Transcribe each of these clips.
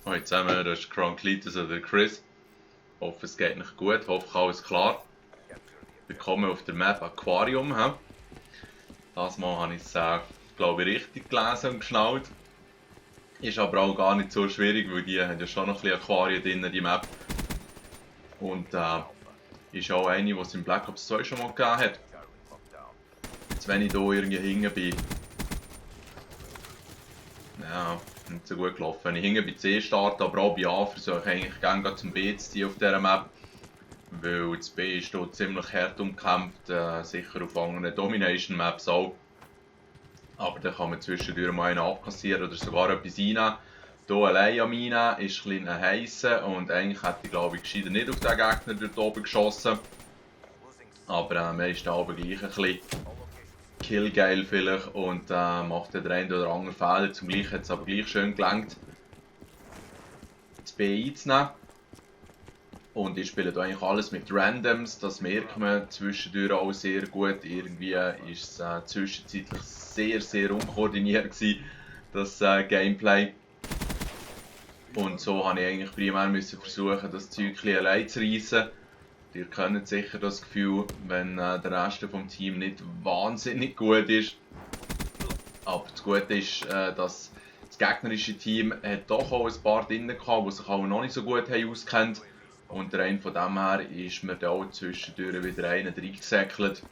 Hallo zusammen, das ist Kronklitus oder Chris. Ich hoffe, es geht nicht gut, ich hoffe, alles klar. Willkommen auf der Map Aquarium. He? Das Mal habe ich es, glaube ich, richtig gelesen und geschnallt. Ist aber auch gar nicht so schwierig, weil die haben ja schon noch ein bisschen Aquarien drin, die Map. Und ist auch eine, die es in Black Ops 2 schon mal gegeben hat. Jetzt, wenn ich hier irgendwie hinten bin, ja, nicht so gut gelaufen. Wenn ich hinten bei C starte, aber auch bei A, versuche ich eigentlich gerne zum B zu ziehen auf dieser Map. Weil das B ist hier ziemlich hart umkämpft, sicher auf anderen Domination Maps auch. Aber da kann man zwischendurch mal einen abkassieren oder sogar etwas reinnehmen. Hier allein an meine ist ein bisschen heißer und eigentlich hätte ich, glaube ich, gescheiter nicht auf den Gegner dort oben geschossen. Aber man ist da oben gleich ein bisschen killgeil vielleicht und macht den einen oder anderen Fehler. Zum Glück hat es aber gleich schön gelangt, das B einzunehmen. Und ich spiele eigentlich alles mit Randoms, das merkt man zwischendurch auch sehr gut. Irgendwie ist es zwischenzeitlich sehr unkoordiniert gewesen, das Gameplay. Und so habe ich eigentlich primär versuchen, das Zeug allein zu reissen. Ihr kennt sicher das Gefühl, wenn der Rest vom Team nicht wahnsinnig gut ist. Aber das Gute ist, dass das gegnerische Team hat doch auch ein paar drin gehabt, die sich auch noch nicht so gut auskennt. Und rein von dem her ist mir da auch zwischendurch wieder einer reingesäckelt.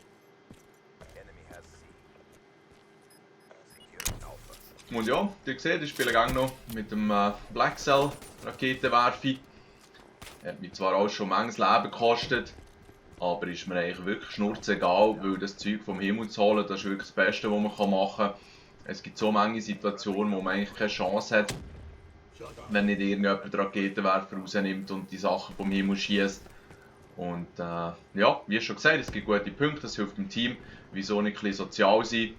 Und ja, ihr seht, ich spiele gang noch mit dem Black Cell Raketenwerfer. Hat mich zwar auch schon manches Leben gekostet, aber ist mir eigentlich wirklich schnurzegal, weil das Zeug vom Himmel zu holen, das ist wirklich das Beste, was man machen kann. Es gibt so viele Situationen, wo man eigentlich keine Chance hat, wenn nicht irgendjemand den Raketenwerfer rausnimmt und die Sachen vom Himmel schießt. Und ja, wie schon gesagt, es gibt gute Punkte, das hilft dem Team. Wieso nicht ein bisschen sozial sein?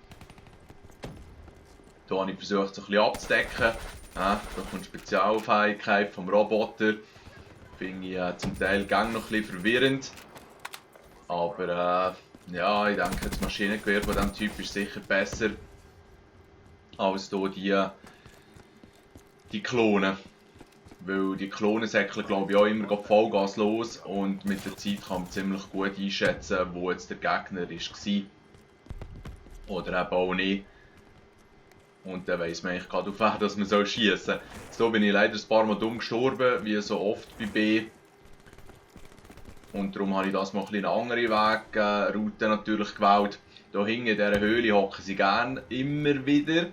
Hier habe ich versucht, so ein bisschen abzudecken. Da kommt die Spezialfähigkeit vom Roboter. Finde ich zum Teil gang noch ein bisschen verwirrend. Aber ja, ich denke, das Maschinengewehr von diesem Typ ist sicher besser als hier die Klonen. Weil die Klonen säckeln, glaube ich, auch immer Vollgas los und mit der Zeit kann man ziemlich gut einschätzen, wo jetzt der Gegner war. Oder eben auch nicht. Und dann weiss man eigentlich gerade auf wen, dass man schiessen soll. Jetzt hier bin ich leider ein paar Mal dumm gestorben, wie so oft bei B. Und darum habe ich das mal eine andere Wegroute natürlich gewählt. Hier hinten in dieser Höhle hocken sie gerne immer wieder.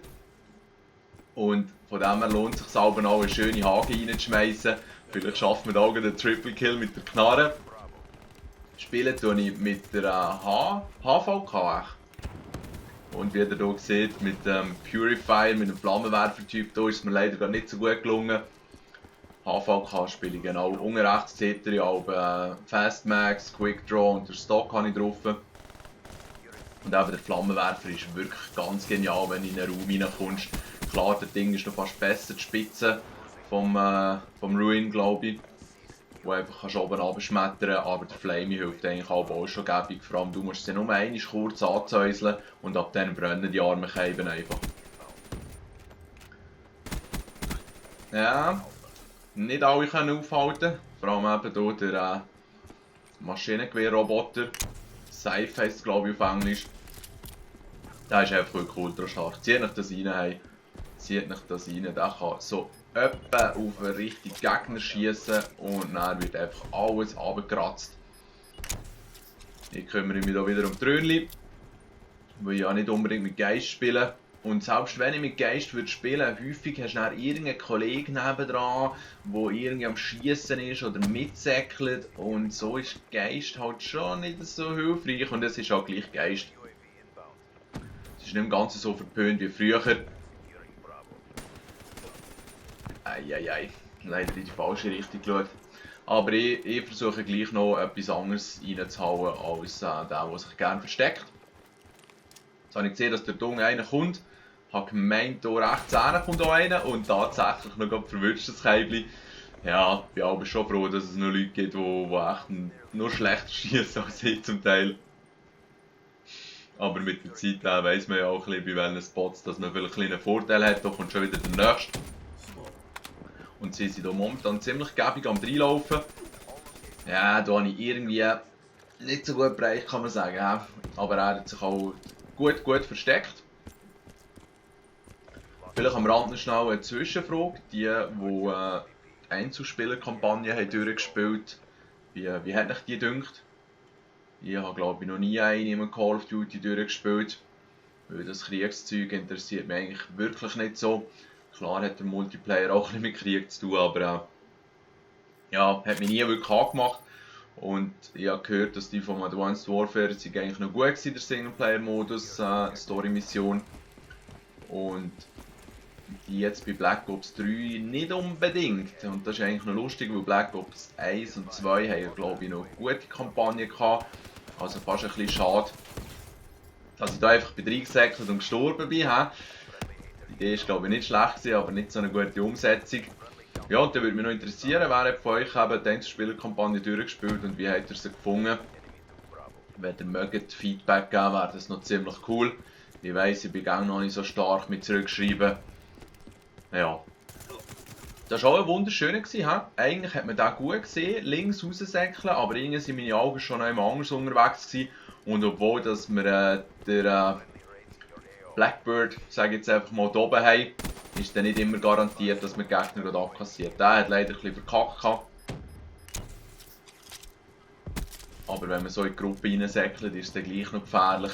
Und von dem her lohnt es sich auch eine schöne Hage reinzuschmeissen. Vielleicht schafft man da auch einen Triple Kill mit der Knarre. Spielen tue ich mit der HVK. Und wie ihr hier seht, mit dem Purifier, mit dem Flammenwerfer-Typ, da ist es mir leider gar nicht so gut gelungen. HVK spiele ich genau. Unten rechts seht ihr ja auch Fast Max, Quick Draw und der Stock habe ich drauf. Und eben der Flammenwerfer ist wirklich ganz genial, wenn du in einen Raum reinkommst. Klar, das Ding ist noch fast besser, die Spitze vom Ruin, glaube ich. Wo einfach kannst oben runterschmettern, aber der Flame hilft eigentlich auch schon gäbig. Vor allem, du musst sie nur einmal kurz anzäuseln und ab dann brennen die Arme eben einfach. Ja, nicht alle können aufhalten. Vor allem eben hier der Maschinengewehrroboter. Safe heisst es, glaube ich, auf Englisch. Der ist einfach wirklich ultra stark. Zieht euch das rein, hey. Zieht euch das rein. Der kann so etwa auf einen richtigen Gegner schießen und dann wird einfach alles abgekratzt. Ich kümmere mich hier wieder um Trönli, weil ich ja nicht unbedingt mit Geist spiele. Und selbst wenn ich mit Geist würde spielen, häufig hast du dann irgendeinen Kollegen nebendran, der irgendwie am Schießen ist oder mitsäckelt. Und so ist Geist halt schon nicht so hilfreich und es ist auch gleich Geist. Es ist nicht im Ganzen so verpönt wie früher. Eieiei, leider in die falsche Richtung geschaut. Aber ich versuche gleich noch etwas anderes reinzuhauen als der sich gerne versteckt. Jetzt habe ich gesehen, dass der Dung einer kommt. Ich habe gemeint, hier rechts kommt auch einer und tatsächlich noch verwünscht das Käibli. Ja, ich bin aber schon froh, dass es noch Leute gibt, die echt noch schlechter schießen als ich zum Teil. Aber mit der Zeit weiss man ja auch ein bisschen, bei welchen Spots dass man vielleicht einen Vorteil hat. Da kommt schon wieder der nächste. Und sie sind hier momentan ziemlich gäbig am Reinlaufen. Ja, da habe ich irgendwie nicht so gut bereicht, kann man sagen. Ja. Aber er hat sich auch gut versteckt. Vielleicht am Rand noch schnell eine Zwischenfrage. Die Einzelspielerkampagne haben durchgespielt, wie hat euch die gedünkt? Ich habe glaube ich noch nie eine im Call of Duty durchgespielt. Weil das Kriegszeug interessiert mich eigentlich wirklich nicht so. Klar hat der Multiplayer auch ein bisschen mit Krieg zu tun, aber ja, hat mich nie wirklich angemacht. Und ich habe gehört, dass die vom Advanced Warfare eigentlich noch gut war, der Singleplayer-Modus, Story-Mission. Und die jetzt bei Black Ops 3 nicht unbedingt. Und das ist eigentlich noch lustig, weil Black Ops 1 und 2 haben, glaube ich, noch gute Kampagnen gehabt. Also fast ein bisschen schade, dass ich da einfach bei 3 gesäckelt und gestorben bin. Die Idee ist glaube ich nicht schlecht, aber nicht so eine gute Umsetzung. Ja, und dann würde mich noch interessieren, wer hat von euch eben die Einzelspielerkampagne durchgespielt und wie habt ihr sie gefunden? Wenn ihr mögt Feedback geben, wäre das noch ziemlich cool. Ich weiss, ich bin auch noch nicht so stark mit zurückgeschrieben. Ja. Das war auch ein wunderschöner. Eigentlich hat man den gut gesehen, links raussäckeln, aber irgendwie sind meine Augen schon einmal anders unterwegs gewesen. Und obwohl dass wir der Blackbird, sage ich jetzt einfach mal, hier oben haben, ist dann nicht immer garantiert, dass man die Gegner gerade abkassiert. Der hat leider ein bisschen verkackt gehabt. Aber wenn man so in die Gruppe reinsäckelt, ist es dann gleich noch gefährlich.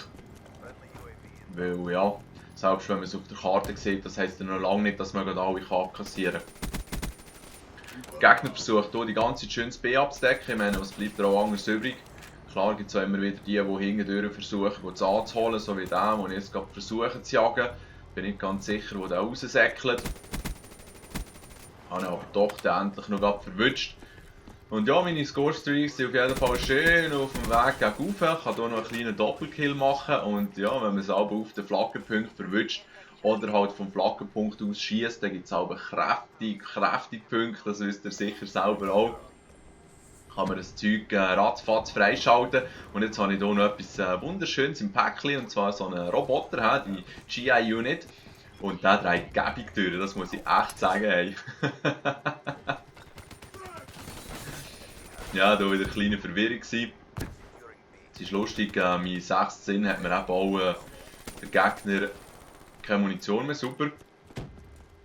Weil ja, selbst wenn man es auf der Karte sieht, das heisst dann noch lange nicht, dass man gerade alle abkassieren kann. Der Gegner versucht hier die ganze Zeit schön das B abzudecken. Ich meine, was bleibt da auch anders übrig? Klar gibt es auch immer wieder die hintendurch versuchen, es anzuholen, so wie der, den ich jetzt gerade versuche zu jagen. Bin nicht ganz sicher, wo der raussäckelt. Habe ich aber doch den endlich noch verwünscht. Und ja, meine Score-Streaks sind auf jeden Fall schön auf dem Weg gegen rauf. Ich kann hier noch einen kleinen Doppelkill machen. Und ja, wenn man es aber auf den Flaggenpunkt verwünscht oder halt vom Flaggenpunkt aus schießt, dann gibt es aber kräftig Punkte. Das wisst ihr sicher selber auch. Kann man das Zeug ratzfatz freischalten. Und jetzt habe ich hier noch etwas Wunderschönes im Päckchen. Und zwar so einen Roboter, die GI-Unit. Und der dreht gäbig durch, das muss ich echt sagen. Hey. Ja, da war wieder eine kleine Verwirrung. Es ist lustig, mein 6. Sinn hat mir eben auch der Gegner keine Munition mehr, super.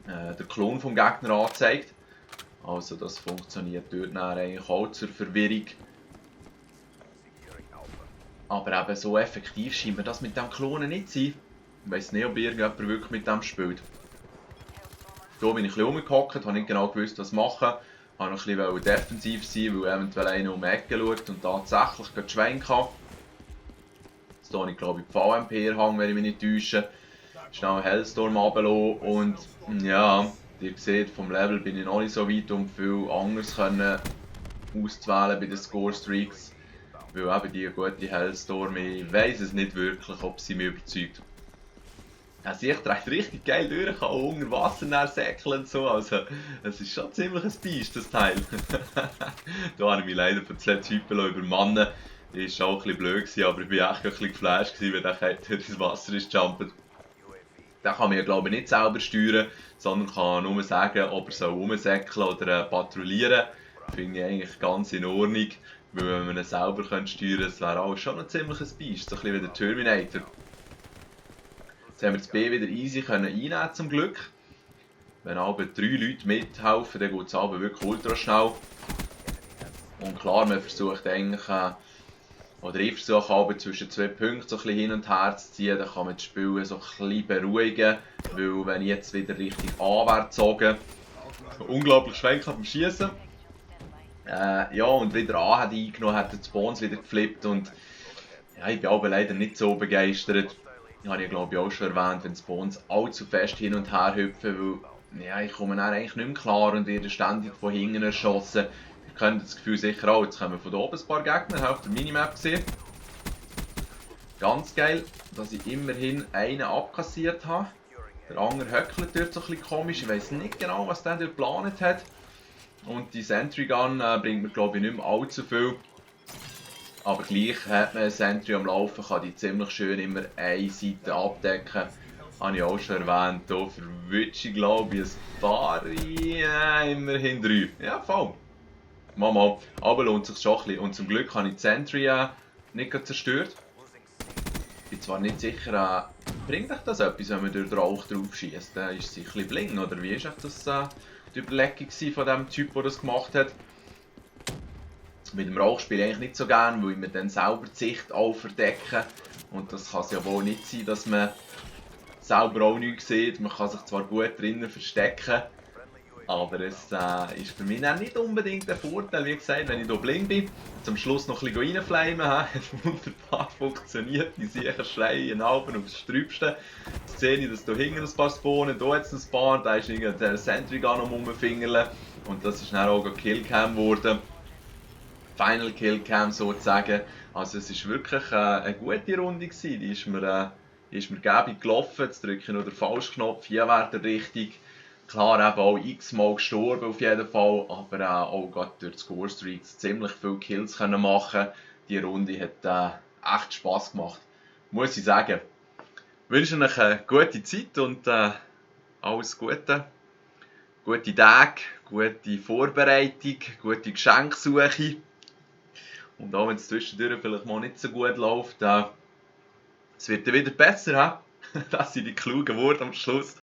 Der Klon vom Gegner angezeigt. Also das funktioniert dort eigentlich auch zur Verwirrung. Aber eben so effektiv scheint mir das mit dem Klonen nicht zu sein. Ich weiss nicht, ob irgendjemand wirklich mit dem spielt. Hier bin ich ein bisschen rumgehockt, habe nicht genau gewusst, was machen. Ich wollte noch ein bisschen defensiv sein, weil eventuell einer um die Ecke schaut und tatsächlich gerade schwenken kann. Jetzt habe ich glaube ich die VMP erhangen, wenn ich mich nicht täusche. Schnell Hellstorm runterlassen und ja, ihr seht, vom Level bin ich noch nicht so weit, um viel anderes auszuwählen bei den Score-Streaks. Weil eben die gute Hellstorm, ich weiss es nicht wirklich, ob sie mich überzeugt. Ja, sie dreht richtig geil durch, kann auch unter Wasser säckeln und so, also es ist schon ziemlich ein Biest, das Teil. Da habe ich mich leider von 2 Typen übermannen. Das war auch ein bisschen blöd, aber ich war echt ein bisschen geflasht, wenn der Kette ins Wasser ist jumpt. Den kann man ja glaube ich nicht selber steuern, sondern kann nur sagen, ob er rumsäckeln oder patrouillieren. Finde ich eigentlich ganz in Ordnung, weil wenn man ihn selber steuern könnte, das wäre auch schon ein ziemliches Biest, so ein bisschen wie der Terminator. Jetzt haben wir das B wieder easy einnehmen zum Glück. Wenn aber 3 Leute mithelfen, dann geht es aber wirklich ultra schnell. Und klar, man versucht eigentlich, oder ich versuche aber zwischen 2 Punkten so ein bisschen hin und her zu ziehen, dann kann man das Spiel so ein bisschen beruhigen, weil wenn ich jetzt wieder richtig anwärts zoge, unglaublich schwenk beim Schießen. Ja, und wieder A hat eingenommen, hat die Spawns wieder geflippt und ja, ich bin aber leider nicht so begeistert. Das habe ich glaube ich auch schon erwähnt, wenn die Spawns allzu fest hin und her hüpfen, weil ja, ich komme dann eigentlich nicht mehr klar und werde ständig von hinten erschossen. Ihr kennt das Gefühl sicher auch, jetzt kommen von oben ein paar Gegner, auf der Minimap gesehen. Ganz geil, dass ich immerhin einen abkassiert habe. Der andere höckelt dort so ein bisschen komisch, ich weiß nicht genau, was der dort geplant hat. Und die Sentry Gun bringt mir glaube ich nicht mehr allzu viel. Aber gleich hat man eine Sentry am Laufen, kann die ziemlich schön immer eine Seite abdecken. habe ich auch schon erwähnt. Hier verwünsche ich glaube ich ein paar, immerhin 3. Ja, voll. Mal. Aber lohnt sich schon ein bisschen. Und zum Glück habe ich die Sentry nicht zerstört. Ich bin zwar nicht sicher, bringt euch das etwas, wenn man durch den Rauch drauf schießt? Ist es ein bisschen bling, oder wie war das die Überlegung von dem Typ, der das gemacht hat? Mit dem Rauch spiele ich eigentlich nicht so gerne, weil ich mir dann selber die Sicht auch verdecke. Und das kann es ja wohl nicht sein, dass man selber auch nichts sieht. Man kann sich zwar gut drinnen verstecken, aber es ist für mich nicht unbedingt ein Vorteil. Wie gesagt, wenn ich hier blind bin, zum Schluss noch ein bisschen reinflamen, hat wunderbar funktioniert. Die sicher schreien Alben aufs Sträubste. Jetzt sehe ich, dass hier hinten ein paar spawnen, hier jetzt ein paar, da ist der Sentry noch rumfingerle. Und das ist dann auch eine Killcam geworden. Final Killcam sozusagen. Also es ist wirklich eine gute Runde gewesen. Die ist mir gäbig gelaufen. Jetzt drücke ich noch den Falschknopf. Hier wäre der richtig. Klar, eben auch x-mal gestorben auf jeden Fall, aber auch gerade durch die Score-Streaks ziemlich viele Kills können machen. Die Runde hat echt Spass gemacht, muss ich sagen. Ich wünsche euch eine gute Zeit und alles Gute. Gute Tage, gute Vorbereitung, gute Geschenksuche. Und auch wenn es zwischendurch vielleicht mal nicht so gut läuft, es wird dann wieder besser, he? Das sind die klugen Worte am Schluss.